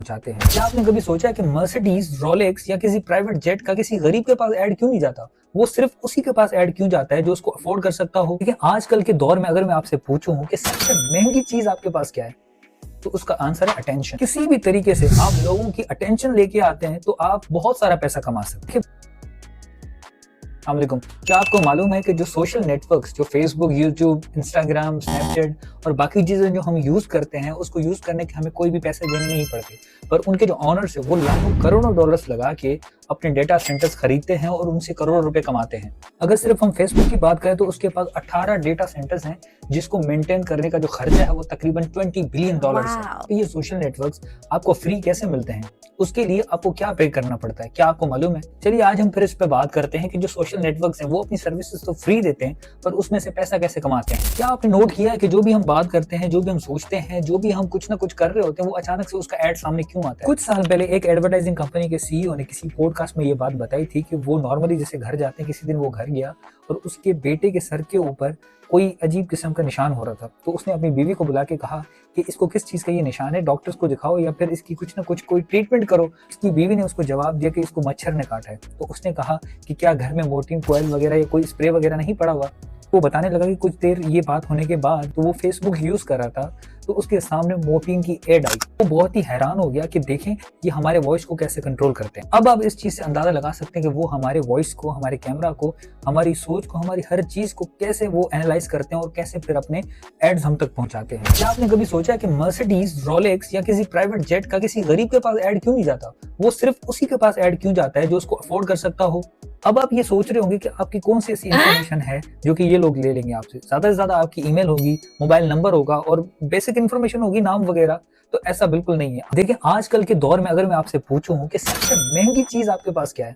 चाहते हैं। क्या आपने कभी सोचा कि मर्सिडीज, रोलेक्स या किसी प्राइवेट जेट का किसी गरीब के पास ऐड क्यों नहीं जाता? वो सिर्फ उसी के पास ऐड क्यों जाता है जो उसको अफोर्ड कर सकता हो। लेकिन आजकल के दौर में अगर मैं आपसे पूछूं कि सबसे महंगी चीज आपके पास क्या है, तो उसका आंसर है अटेंशन। किसी भी तरीके से आप लोगों की अटेंशन लेके आते हैं तो आप बहुत सारा पैसा कमा सकते हैं। अस्सलामुअलैकुम। क्या आपको मालूम है कि जो सोशल नेटवर्क्स, जो फेसबुक, यूट्यूब, इंस्टाग्राम, स्नैपचैट और बाकी चीजें जो हम यूज करते हैं, उसको यूज करने के हमें कोई भी पैसे देने नहीं पड़ते, पर उनके जो ऑनर्स है वो लाखों करोड़ों डॉलर्स लगा के अपने डेटा सेंटर्स खरीदते हैं और उनसे करोड़ों रुपए कमाते हैं। अगर सिर्फ हम फेसबुक की बात करें तो उसके पास 18 डेटा सेंटर्स हैं जिसको मेंटेन करने का जो खर्चा है वो तकरीबन $20 बिलियन है। तो ये सोशल नेटवर्क्स आपको फ्री कैसे मिलते हैं, उसके लिए आपको क्या पे करना पड़ता है, क्या आपको मालूम है? चलिए आज हम फिर इस पे बात करते हैं कि जो सोशल नेटवर्क्स हैं वो अपनी सर्विसेज तो फ्री देते हैं, पर उसमें से पैसा कैसे कमाते हैं। क्या आपने नोट किया है कि जो भी हम बात करते हैं, जो भी हम सोचते हैं, जो भी हम कुछ ना कुछ कर रहे होते हैं, वो अचानक से उसका एड सामने क्यों आता है? कुछ साल पहले एक एडवर्टाइजिंग कंपनी के सीईओ ने किसी पॉडकास्ट में ये बात बताई थी कि वो नॉर्मली जैसे घर जाते हैं, किसी दिन वो घर गया और उसके बेटे के सर के ऊपर कोई अजीब किस्म का निशान हो रहा था। तो उसने अपनी बीवी को बुला के कहा कि इसको किस चीज का ये निशान है, डॉक्टर्स को दिखाओ या फिर इसकी कुछ ना कुछ कोई ट्रीटमेंट करो। उसकी बीवी ने उसको जवाब दिया कि इसको मच्छर ने काटा है। तो उसने कहा कि क्या घर में मोर्टीन कोयल वगैरह या कोई स्प्रे वगैरह नहीं पड़ा हुआ? वो बताने लगा कि कुछ देर ये बात होने के बाद तो वो फेसबुक यूज कर रहा था, तो उसके सामने मोर्टीन की एड आई। वो बहुत ही हैरान हो गया कि देखें ये हमारे वॉइस को कैसे कंट्रोल करते हैं। अब आप इस चीज से अंदाजा लगा सकते हैं कि वो हमारे वॉइस को, हमारे कैमरा को, हमारी सोच को, हमारी हर चीज को कैसे वो एनालाइज करते हैं और कैसे फिर अपने एड्स हम तक पहुंचाते हैं। क्या आपने कभी सोचा कि मर्सिडीज, रोलेक्स या किसी प्राइवेट जेट का किसी गरीब के पास ऐड क्यों नहीं जाता? वो सिर्फ उसी के पास ऐड क्यों जाता है जो उसको अफोर्ड कर सकता हो। अब आप ये सोच रहे होंगे कि आपकी कौन सी ऐसी इंफॉर्मेशन है जो कि ये लोग ले लेंगे आपसे। ज्यादा से ज्यादा आपकी ईमेल होगी, मोबाइल नंबर होगा और बेसिक इन्फॉर्मेशन होगी, नाम वगैरह। तो ऐसा बिल्कुल नहीं है। देखिए आजकल के दौर में अगर मैं आपसे पूछूं कि सबसे महंगी चीज आपके पास क्या है,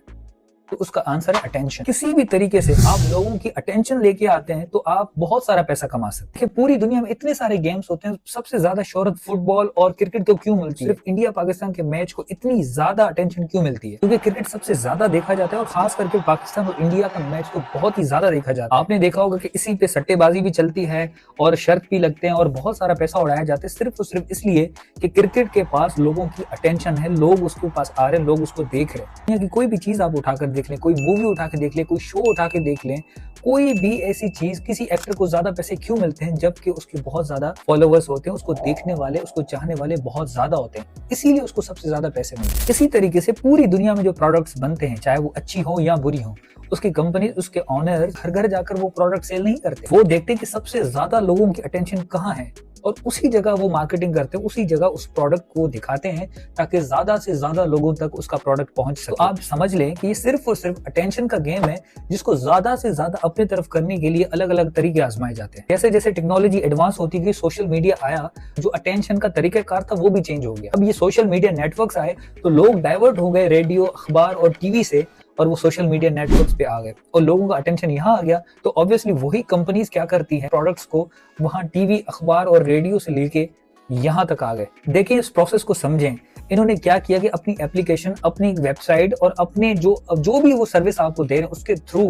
तो उसका आंसर है अटेंशन। किसी भी तरीके से आप लोगों की अटेंशन लेके आते हैं तो आप बहुत सारा पैसा कमा सकते हैं। पूरी दुनिया में इतने सारे गेम्स होते हैं, सबसे ज्यादा शोहरत फुटबॉल और क्रिकेट को क्यों मिलती है? सिर्फ इंडिया पाकिस्तान के मैच को इतनी ज्यादा अटेंशन क्यों मिलती है? क्योंकि क्रिकेट सबसे ज्यादा देखा जाता है और खास करके पाकिस्तान और इंडिया का मैच तो बहुत ही ज्यादा देखा जाता है। आपने देखा होगा कि इसी पे सट्टेबाजी भी चलती है और शर्त भी लगते हैं और बहुत सारा पैसा उड़ाया जाता है सिर्फ और सिर्फ इसलिए कि क्रिकेट के पास लोगों की अटेंशन है, लोग उसके पास आ रहे हैं, लोग उसको देख रहे हैं। दुनिया की कोई भी चीज आप उठाकर देख लें, कोई मूवी उठा के देख लें, कोई शो उठा के देख लें, कोई भी ऐसी चीज, किसी एक्टर को ज्यादा पैसे क्यों मिलते हैं जबकि उसके बहुत ज्यादा फॉलोअर्स होते हैं, उसको देखने वाले, उसको चाहने वाले बहुत ज्यादा होते हैं, इसीलिए उसको सबसे ज्यादा पैसे मिलते हैं। इसी तरीके से पूरी दुनिया में जो प्रोडक्ट्स बनते हैं, चाहे वो अच्छी हो या बुरी हो, उसकी कंपनी, उसके ऑनर घर घर जाकर वो प्रोडक्ट सेल नहीं करते। वो देखते हैं कि सबसे ज्यादा लोगों की अटेंशन कहाँ है और उसी जगह वो मार्केटिंग करते हैं, उसी जगह उस प्रोडक्ट को दिखाते हैं ताकि ज्यादा से ज्यादा लोगों तक उसका प्रोडक्ट पहुंच सके। तो आप समझ लें कि ये सिर्फ और सिर्फ अटेंशन का गेम है जिसको ज्यादा से ज्यादा अपनी तरफ करने के लिए अलग अलग तरीके आजमाए जाते हैं। जैसे जैसे टेक्नोलॉजी एडवांस होती गई, सोशल मीडिया आया, जो अटेंशन का तरीकाकार था वो भी चेंज हो गया। अब ये सोशल मीडिया नेटवर्क्स आए तो लोग डाइवर्ट हो गए रेडियो, अखबार और टीवी से और वो सोशल मीडिया नेटवर्क्स पे आ गए और लोगों का अटेंशन यहाँ आ गया। तो ऑब्वियसली वही कंपनीज क्या करती है, प्रोडक्ट्स को वहां टीवी, अखबार और रेडियो से लेके यहाँ तक आ गए। देखिए इस प्रोसेस को समझें। इन्होंने क्या किया कि अपनी एप्लीकेशन, अपनी वेबसाइट और अपने जो भी वो सर्विस आपको दे रहे हैं उसके थ्रू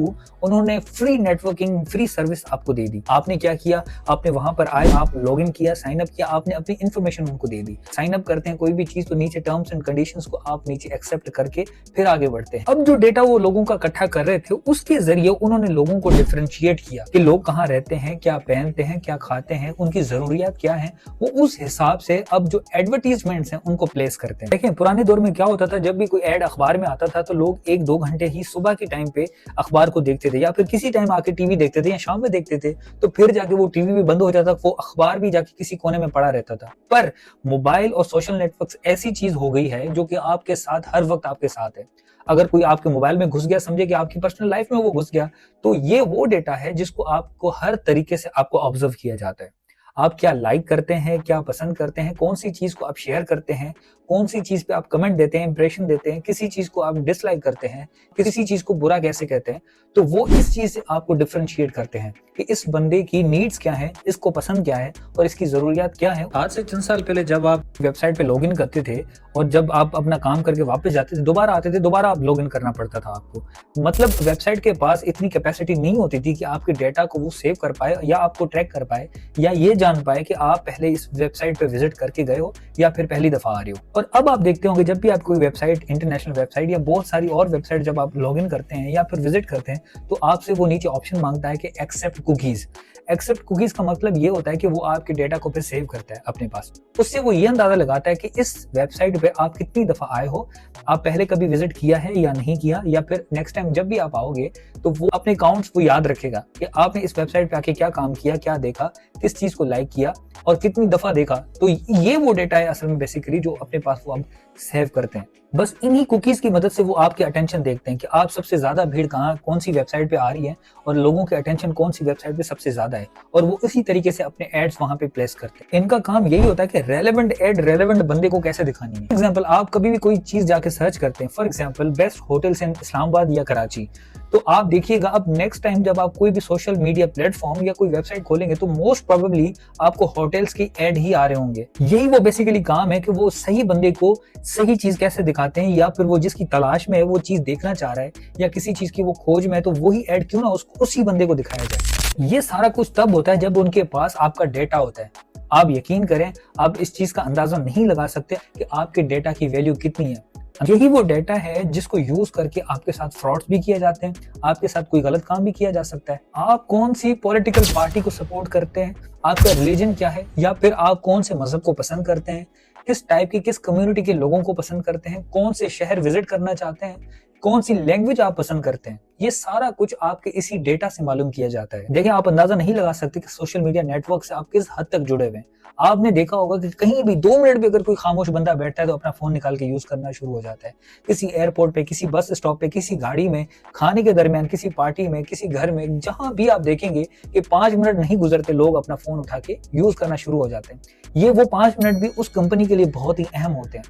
उन्होंने फ्री नेटवर्किंग, फ्री सर्विस आपको दे दी। आपने क्या किया, आपने वहां पर आए, आप लॉग इन किया, साइन अप किया, आपने अपनी इन्फॉर्मेशन उनको दे दी। साइन अप करते हैं कोई भी चीज तो नीचे टर्म्स एंड कंडीशंस को आप नीचे एक्सेप्ट करके फिर आगे बढ़ते हैं। अब जो डेटा वो लोगों का इकट्ठा कर रहे थे उसके जरिए उन्होंने लोगों को डिफरेंशिएट किया कि लोग कहाँ रहते हैं, क्या पहनते हैं, क्या खाते हैं, उनकी जरूरियात क्या है, वो उस हिसाब से अब जो एडवर्टीजमेंट्स हैं उनको प्लेस करते हैं। देखिए पुराने दौर में क्या होता था, जब भी कोई ऐड अखबार में आता था तो लोग 1-2 घंटे ही सुबह के टाइम पे अखबार को देखते थे या फिर किसी टाइम आके टीवी देखते थे या शाम में देखते थे, तो फिर जाके वो टीवी भी बंद हो जाता, वो अखबार भी जाके किसी कोने में पड़ा रहता था। पर मोबाइल और सोशल नेटवर्क्स ऐसी चीज हो गई है जो कि आपके साथ हर वक्त आपके साथ है। अगर कोई आपके मोबाइल में घुस गया, समझे कि आपकी पर्सनल लाइफ में वो घुस गया, तो ये वो डेटा है जिसको आपको हर तरीके से आपको ऑब्जर्व किया जाता है। आप क्या लाइक करते हैं, क्या पसंद करते हैं, कौन सी चीज को आप शेयर करते हैं, कौन सी चीज पे आप कमेंट देते हैं, इंप्रेशन देते हैं, किसी चीज को आप डिसलाइक करते हैं, किसी चीज को बुरा कैसे कहते हैं, तो वो इस चीज से आपको डिफरेंशिएट करते हैं कि इस बंदे की नीड्स क्या है, इसको पसंद क्या है और इसकी जरूरियात क्या है। आज से चंद साल पहले जब आप वेबसाइट पे लॉगिन करते थे और जब आप अपना काम करके वापस जाते थे, दोबारा आते थे, दोबारा आप लॉगिन करना पड़ता था आपको। मतलब वेबसाइट के पास इतनी कैपेसिटी नहीं होती थी कि आपके डेटा को वो सेव कर पाए या आपको ट्रैक कर पाए या ये जान पाए कि आप पहले इस वेबसाइट पे विजिट करके गए हो या फिर पहली दफा आ रहे हो। और अब आप देखते होंगे जब भी आप कोई वेबसाइट, इंटरनेशनल वेबसाइट या बहुत सारी और वेबसाइट जब आप लॉगिन करते हैं या फिर विजिट करते हैं, तो आपसे वो नीचे ऑप्शन मांगता है कि एक्सेप्ट कुकीज। एक्सेप्ट कुकीज का मतलब ये होता है कि वो आपके डेटा को फिर सेव करता है अपने पास। उससे वो ये अंदाजा लगाता है कि इस वेबसाइट पे आप कितनी दफा आए हो, आप पहले कभी विजिट किया है या नहीं किया, या फिर नेक्स्ट टाइम जब भी आप आओगे तो वो अपने अकाउंट्स वो याद रखेगा कि आपने इस वेबसाइट पे आके क्या काम किया, क्या देखा, किस चीज को लाइक किया और कितनी दफा देखा। तो ये वो डेटा है असल में बेसिकली जो अपने पास वो अब सेव करते हैं। बस इन्हीं कुकीज की मदद से वो आपके अटेंशन देखते हैं कि आप सबसे ज्यादा भीड़ कहाँ, कौन सी वेबसाइट पे आ रही है और लोगों के अटेंशन कौन सी वेबसाइट पे सबसे ज्यादा है, और वो इसी तरीके से अपने एड्स वहां पे प्लेस करते हैं। इनका काम यही होता है कि रेलेवेंट एड रेलेवेंट बंदे को कैसे दिखानी है। एग्जाम्पल, आप कभी भी कोई चीज जाके सर्च करते हैं, फॉर एग्जाम्पल बेस्ट होटल्स इन इस्लामाबाद या कराची, तो आप देखिएगा अब नेक्स्ट टाइम जब आप कोई भी सोशल मीडिया प्लेटफॉर्म या कोई वेबसाइट खोलेंगे तो मोस्ट प्रोबेबली आपको होटल्स की एड ही आ रहे होंगे। यही वो बेसिकली काम है कि वो सही बंदे को सही चीज कैसे दिखाते हैं, या फिर वो जिसकी तलाश में है वो चीज देखना चाह रहा है या किसी चीज की वो खोज में है, तो वही एड क्यों ना उसको उसी बंदे को दिखाया जाए। ये सारा कुछ तब होता है जब उनके पास आपका डेटा होता है। आप यकीन करें, आप इस चीज का अंदाजा नहीं लगा सकते कि आपके डेटा की वैल्यू कितनी है। यही वो डेटा है जिसको यूज करके आपके साथ फ्रॉड्स भी किए जाते हैं, आपके साथ कोई गलत काम भी किया जा सकता है। आप कौन सी पॉलिटिकल पार्टी को सपोर्ट करते हैं, आपका रिलीजन क्या है, या फिर आप कौन से मजहब को पसंद करते हैं, किस टाइप की, किस कम्युनिटी के लोगों को पसंद करते हैं, कौन से शहर विजिट करना चाहते हैं, कौन सी लैंग्वेज आप पसंद करते हैं, ये सारा कुछ आपके इसी डेटा से मालूम किया जाता है। देखिए, आप अंदाजा नहीं लगा सकते कि सोशल मीडिया नेटवर्क से आप किस हद तक जुड़े हुए हैं। आपने देखा होगा कि कहीं भी 2 मिनट भी अगर कोई खामोश बंदा बैठता है तो अपना फोन निकाल के यूज करना शुरू हो जाता है। किसी एयरपोर्ट पे, किसी बस स्टॉप पे, किसी गाड़ी में, खाने के दरमियान, किसी पार्टी में, किसी घर में, जहां भी आप देखेंगे कि 5 मिनट नहीं गुजरते लोग अपना फोन उठा के यूज करना शुरू हो जाते हैं। ये वो 5 मिनट भी उस कंपनी के लिए बहुत ही अहम होते हैं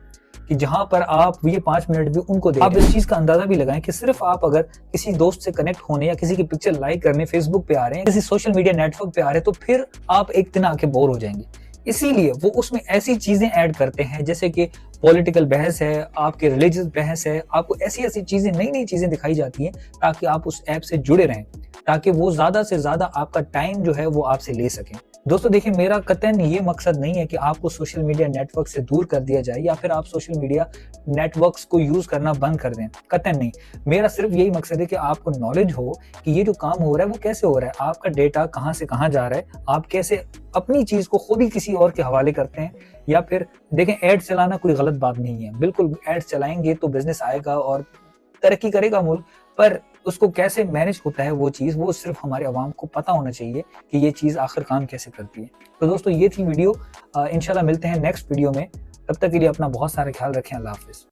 कि जहां पर आप ये 5 मिनट भी उनको दे। आप इस चीज का अंदाजा भी लगाएं कि सिर्फ आप अगर किसी दोस्त से कनेक्ट होने या किसी की पिक्चर लाइक करने फेसबुक पे आ रहे हैं, किसी सोशल मीडिया नेटवर्क पे आ रहे हैं, तो फिर आप एक दिन आके बोर हो जाएंगे। इसीलिए वो उसमें ऐसी चीजें ऐड करते हैं जैसे कि पॉलिटिकल बहस है, आपके रिलीजियस बहस है, आपको ऐसी ऐसी चीजें, नई नई चीजें दिखाई जाती हैं ताकि आप उस ऐप से जुड़े रहें, ताकि वो ज्यादा से ज्यादा आपका टाइम जो है वो आपसे ले सकें। दोस्तों देखिए, मेरा कतई ये मकसद नहीं है कि आपको सोशल मीडिया नेटवर्क से दूर कर दिया जाए या फिर आप सोशल मीडिया नेटवर्क्स को यूज करना बंद कर दें, कतई नहीं। मेरा सिर्फ यही मकसद है कि आपको नॉलेज हो कि ये जो काम हो रहा है वो कैसे हो रहा है, आपका डेटा कहाँ से कहाँ जा रहा है, आप कैसे अपनी चीज को खुद ही किसी और के हवाले करते हैं। या फिर देखें, एड्स चलाना कोई गलत बात नहीं है, बिल्कुल एड्स चलाएंगे तो बिजनेस आएगा और तरक्की करेगा मुल्क, पर उसको कैसे मैनेज होता है वो चीज़, वो सिर्फ हमारे अवाम को पता होना चाहिए कि ये चीज़ आखिर काम कैसे करती है। तो दोस्तों ये थी वीडियो, इंशाल्लाह मिलते हैं नेक्स्ट वीडियो में। तब तक के लिए अपना बहुत सारा ख्याल रखें। अल्लाह हाफिज़।